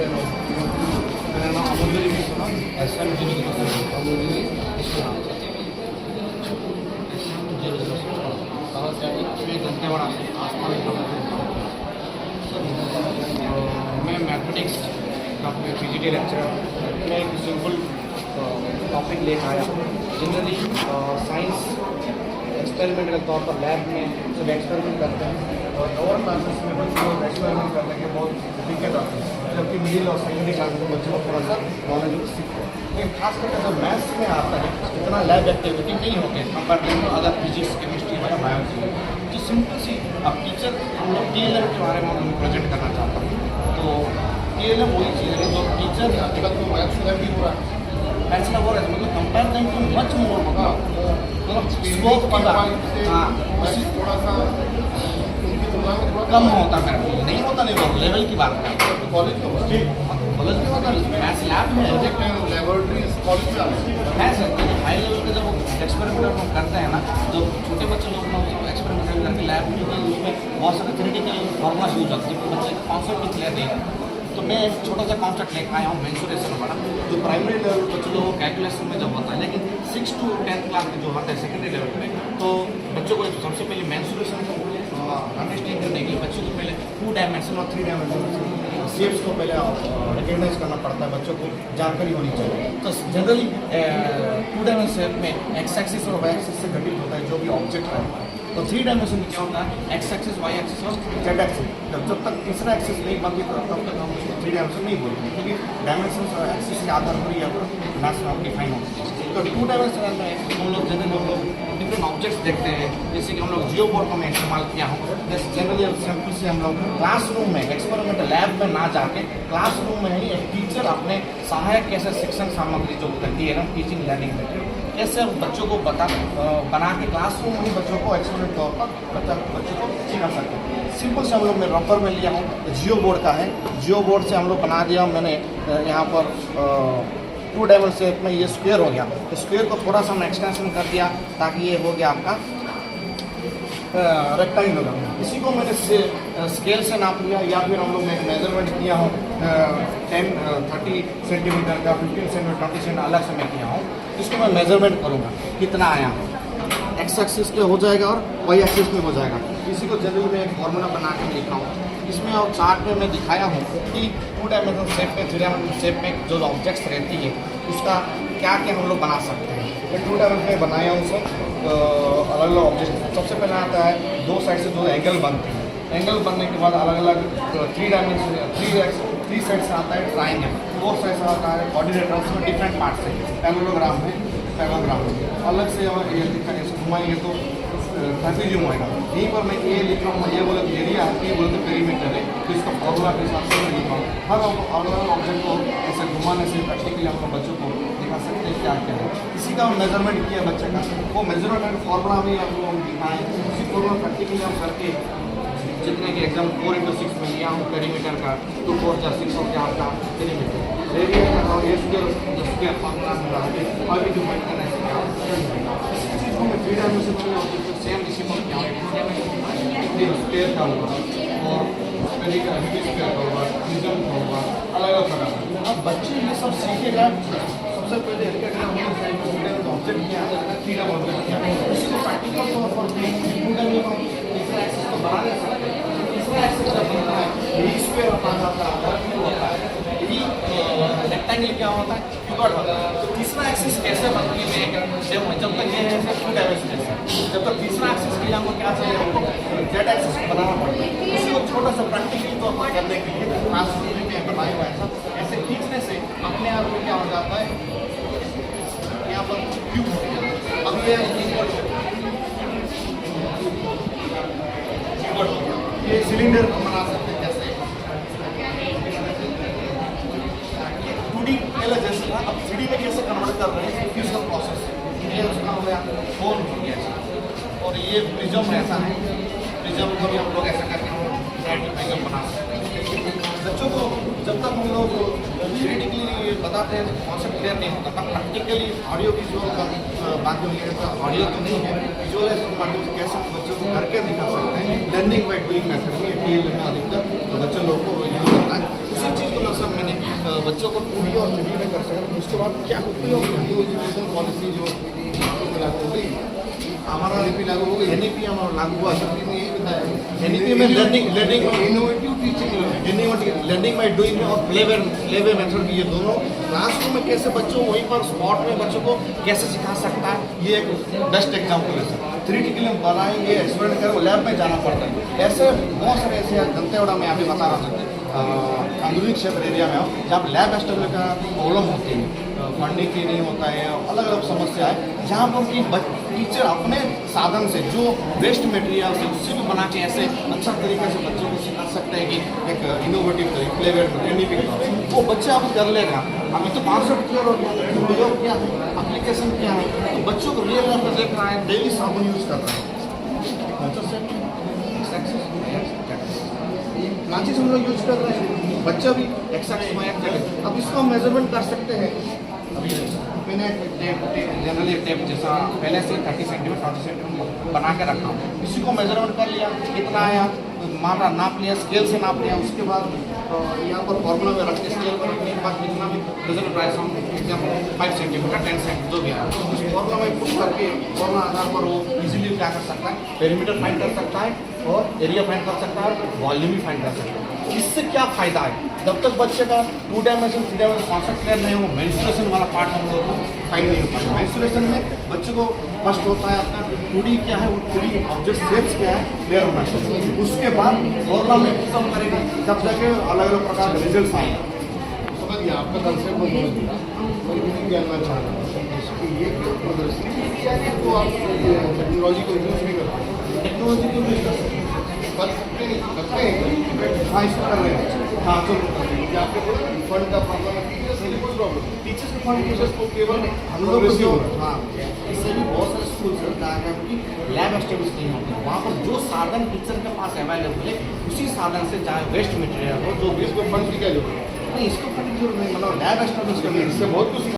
मेरा नाम अमूल्य भी सुना SM 007 अमूल्य इसका नाम SM 007 दंतेवाड़ा से आसमान मैं मैथमेटिक्स का PGT लेक्चरर। मैं एक सिंपल टॉपिक लेकर आया हूँ। जनरली साइंस एक्सपेरिमेंट के तौर पर लैब में सब एक्सपेरिमेंट करते हैं और लोअर क्लासेस में बच्चों को एक्सपेरिमेंट करने के बहुत दिक्कत आती है, जबकि मिडिल और सेकेंडरी क्लास में बच्चों को थोड़ा सा नॉलेज सीखते हैं। लेकिन खास करके जब मैथ्स में आता है इतना लैब एक्टिविटी नहीं होती है compare to other physics chemistry या बायोलॉजी। जो सिंपल सी अब टीचर हम लोग TLM के बारे में हम प्रेजेंट करना चाहता हूँ। तो TLM वही चीज़ है जो टीचर आजकल तो मैथ्स में भी हो रहा है, मैथ्स में हो रहा है मतलब compare them too much more होगा, मतलब स्कोप की बात। हाँ थोड़ा सा कम होता है, नहीं होता नहीं होता लेवल की बात है। कॉलेज में होता है, कॉलेज में होता है, मैथ्स लैब में लेबोरेटरी कॉलेज में है सर। हाई लेवल के जब एक्सपेरिमेंट हम करते हैं ना, जो छोटे बच्चे लोग ना एक्सपेरिमेंट करके लैब में उसमें बहुत सारे थ्योरेटिकल फॉर्मूलाज यूज होते हैं, बच्चे का कॉन्सेप्ट भी क्लियर नहीं है। तो मैं एक छोटा सा कॉन्सेप्ट लेकर आया हूँ मेंसुरेशन वाला, जो प्राइमरी लेवल बच्चों लोगों को कैलकुलेशन में जब होता है, लेकिन 6 to 10 क्लास में जो होता है सेकेंडरी लेवल में, तो बच्चों को सबसे पहले मेंसुरेशन को अंडरस्टैंड करने के लिए बच्चों को पहले 2 डायमेंशन और 3 डायमेंशन शेप्स को पहले रिकग्नाइज करना पड़ता है, बच्चों को जानकारी होनी चाहिए। तो जनरली 2 डायमेंशन शेप में एक्स एक्सिस और वाई एक्सिस से घटित होता है जो भी ऑब्जेक्ट है। तो 3 डायमेंशन में क्या होता है, एक्स एक्सिस, वाई एक्सिस और जेड एक्सिस। जब तक तीसरा एक्सिस नहीं बनती तब तक हम उसको 3 डायमेंशन नहीं बोलते, क्योंकि डायमेंशन एक्सिस के आधार पर ही मैथ्स में डिफाइन होती है। तो 2 डायमेंशन में हम लोग जनरली हम लोग डिफरेंट ऑब्जेक्ट्स देखते हैं, जैसे कि हम लोग जियो बोर्ड को मैं इस्तेमाल किया हूँ। जैसे जनरली सिंपल से हम लोग क्लासरूम में एक्सपेरिमेंट लैब में ना जाके क्लासरूम में ही एक टीचर अपने सहायक कैसे शिक्षण सामग्री जो करती है ना, टीचिंग लर्निंग मटेरियल, कैसे बच्चों को बना के क्लासरूम में ही बच्चों को एक्सपेरिमेंट तौर पर बच्चों को सिखा सकते हैं। सिंपल से हम लोग मैं रबर में लिया हूँ, जियो बोर्ड का है, जियो बोर्ड से हम लोग बना दिया। मैंने यहाँ पर 2 डायमेंशन शेप में ये स्क्वायर हो गया, स्क्वायर को थोड़ा सा हमने एक्सटेंशन कर दिया ताकि ये हो गया आपका रेक्टेंगल होगा। इसी को मैंने स्केल से नाप लिया, या फिर हम लोग मैं मेजरमेंट किया हूँ 30 सेंटीमीटर का, 15 सेंटीमीटर, 20 सेंटीमीटर अलग से मैं किया हूँ। इसको मैं मेजरमेंट करूँगा कितना आया, एक्स एक्सिस पे हो जाएगा और वाई एक्सिस में हो जाएगा। इसी को जनरली मैं एक फॉर्मूला बना के लिखा हूँ। इसमें और चार्ट में मैं दिखाया हूँ कि 2 डायमेंशन शेप में, 3 डायमेंशन शेप में जो ऑब्जेक्ट्स रहती है उसका क्या क्या हम लोग बना सकते हैं। मैं 2 डायमेंशन में बनाया हूँ सब अलग अलग ऑब्जेक्ट। सबसे पहले आता है 2 साइड से 2 एंगल बनते हैं, एंगल बनने के बाद अलग अलग 3 डायमेंशन 3 साइड से आता है ट्राइंगल, 4 साइड से आता है कोऑर्डिनेटर, उसमें डिफरेंट पार्ट से पैरेललोग्राम है, पैरेललोग्राम अलग से ये लिखा है, घुमाएंगे तो ट्रेपेजियम होएगा। यहीं पर मैं ये लिख रहा हूँ, ये बोले तो एरिया है, ये बोले तो पेरीमीटर है, तो इसका फॉर्मूला के हिसाब से मैं लिखा हूँ। हर अलग अलग ऑब्जेक्ट को ऐसे घुमाने से प्रैक्टिकली हम लोग बच्चों को दिखा सकते हैं क्या क्या है। इसी का हम मेजरमेंट किया बच्चे का, वो मेजरमेंट फॉर्मूला भी हम लोग दिखाएँ, उसी फॉर्मूला प्रैक्टिकली हम करके जितने के एग्जाम 4x6 में लिया हूँ पेरीमीटर का, 2 4 6 हो गया आपका पेरीमीटर, एरिया का और ये स्क्वायर फॉर्मूला में रहा है और भी जो फाइंड करना है में 3 डायमेंशन में ऑब्जेक्ट सेम इसी को क्या है, 2 डायमेंशन स्क्वायर का होगा और स्क्वायर का होगा, प्रिज्म का होगा, अलग अलग प्रकार। अब बच्चे ये सब सीखेगा। सबसे पहले ऑब्जेक्ट क्या है, 3 ऑब्जेक्ट क्या है, इसको प्रैक्टिकल तौर पर तीसरा एक्सिस को बना नहीं सकते। तीसरा एक्सिस जब बनता है यही स्क्वायर बना जाता है, यही रेक्टेंगल क्या होता है, क्यूबॉइड होता है। तो तीसरा एक्सिस कैसे बनती है, जब तक ये है 2 डायमेंशन, जब तक तीसरा एक्सिस के लिए हमको क्या चाहिए, जेड एक्सिस को बनाना पड़ता है। इसी को छोटा सा प्रैक्टिकल तौर पर करने के लिए क्लासरूम में बनाया हुआ है सब, ऐसे खींचने से अपने आप में क्या हो जाता है, यहाँ पर क्यूब हो जाता है। अब ये ये सिलेंडर को बना सकते हैं जैसे 2D पहले जैसे था, अब 3D में कैसे कन्वर्ट कर रहे हैं, उसका प्रोसेस ये उसका हो गया फोन हो गया। और ये प्रिज्म ऐसा है, प्रिज्म को भी हम लोग ऐसा करके प्रिज्म बना सकते हैं। बच्चों को जब तक हम लोग थ्योरेटिकली बताते हैं कॉन्सेप्ट क्लियर नहीं होता, तब प्रैक्टिकली ऑडियो विजुअल का माध्यम ये है, ऑडियो तो नहीं है, विजुअलाइजेशन माध्यम से कैसे बच्चों को करके दिखा सकते हैं। लर्निंग बाय डूइंग मेथड में DL में अधिकतर तो बच्चे लोगों को यूज होता है। उसी चीज़ को मतलब मैंने बच्चों को 2D और 3D में कर सकें। उसके बाद क्या होती है एजुकेशन पॉलिसी जो लागू हो गई, हमारा एनईपी लागू हो गई, एनईपी हमारा लागू हुआ, एनईपी में यही बताया, एनईपी में learning innovative teaching, learning by doing और प्ले वे मेथड, ये दोनों क्लासरूम में कैसे बच्चों वहीं पर स्पॉट में बच्चों को कैसे सिखा सकता है, ये एक बेस्ट एग्जाम्पल है सर। 3D के लिए बनाएंगे, एक्सपेरिमेंट करेंगे, लैब में जाना पड़ता है। ऐसे बहुत सारे ऐसे दंतेवाड़ा में अभी बता रहा था, अंदरूनी क्षेत्र एरिया में हो जहाँ लैब एस्टेब्लिश का प्रॉब्लम होती है, फंडिंग की नहीं होता है, अलग अलग समस्या है, जहाँ पर कि टीचर अपने साधन से जो वेस्ट मटेरियल से उससे भी बना के ऐसे अच्छा तरीके से बच्चों को सिखा सकते हैं कि एक इनोवेटिव फ्लेवर एनईपी वो बच्चा अब कर लेगा। अभी तो कॉन्सेप्ट क्लियर हो गया, वीडियो क्या है, एप्लीकेशन क्या है, तो बच्चों को रियल लाइफ में देख रहा है, डेली साबुन यूज कर रहा है, लाचिस हम लोग यूज कर रहे हैं, बच्चा भी एक्सरसाइज। अब इसको हम मेजरमेंट कर सकते हैं। अभी मैंने जनरली टेप जैसा पहले से 30 सेंटीमीटर 40 सेंटीमीटर बना के रखा हूँ, इसी को मेजरमेंट कर लिया, कितना आया मापा, नाप लिया, स्केल से नाप लिया, उसके बाद यहाँ पर फॉर्मूला में रख के स्केल पर रखने के बाद जितना भी रिजल्ट प्राइस हम एग्जाम्पल 5 सेंटीमीटर 10 सेंटीमीटर जो भी आया उस फॉर्मूला में पुट करके फॉर्मूला आधार पर वो इजीली क्या कर सकता है, पेरीमीटर फाइंड कर सकता है और एरिया फाइंड कर सकता है और वॉल्यूम भी फाइंड कर सकता है। इससे क्या फायदा है, जब तक बच्चे का 2 डायमेंशन 3 डायमेंशन कॉन्सेप्ट क्लियर नहीं हो, मेंस्ट्रुएशन वाला पार्ट हम लोग को फाइंड नहीं हो पाता। मेंस्ट्रुएशन में बच्चे को फर्स्ट होता है अपना 2D क्या है, वो 3D ऑब्जेक्ट शेप्स क्या है क्लियर होना चाहिए, उसके बाद फॉर्मूला में सब करेगा, तब तक अलग अलग प्रकार के रिजल्ट आएगा। समझ गया आपका कंसेप्ट बहुत बोल दिया, कोई भी जानना चाह रहा है ये प्रदर्शनी तो आप टेक्नोलॉजी को यूज नहीं करते, टेक्नोलॉजी को यूज कर सकते करते हैं, हाँ इसको कर रहे हैं, हाँ तो आपके फंड का प्रॉब्लम है, कोई प्रॉब्लम टीचर्स के फंड टीचर्स को केवल हम लोग को, हाँ इससे भी बहुत सारे स्कूल सरकार है कि लैब एस्टेब्लिश नहीं होते, वहाँ पर जो साधन टीचर के पास अवेलेबल है उसी साधन से चाहे वेस्ट मटेरियल हो जो भी, इसको फंड की क्या जरूरत है, नहीं इसको फंड की जरूरत नहीं, मतलब लैब एस्टेब्लिश करने इससे बहुत कुछ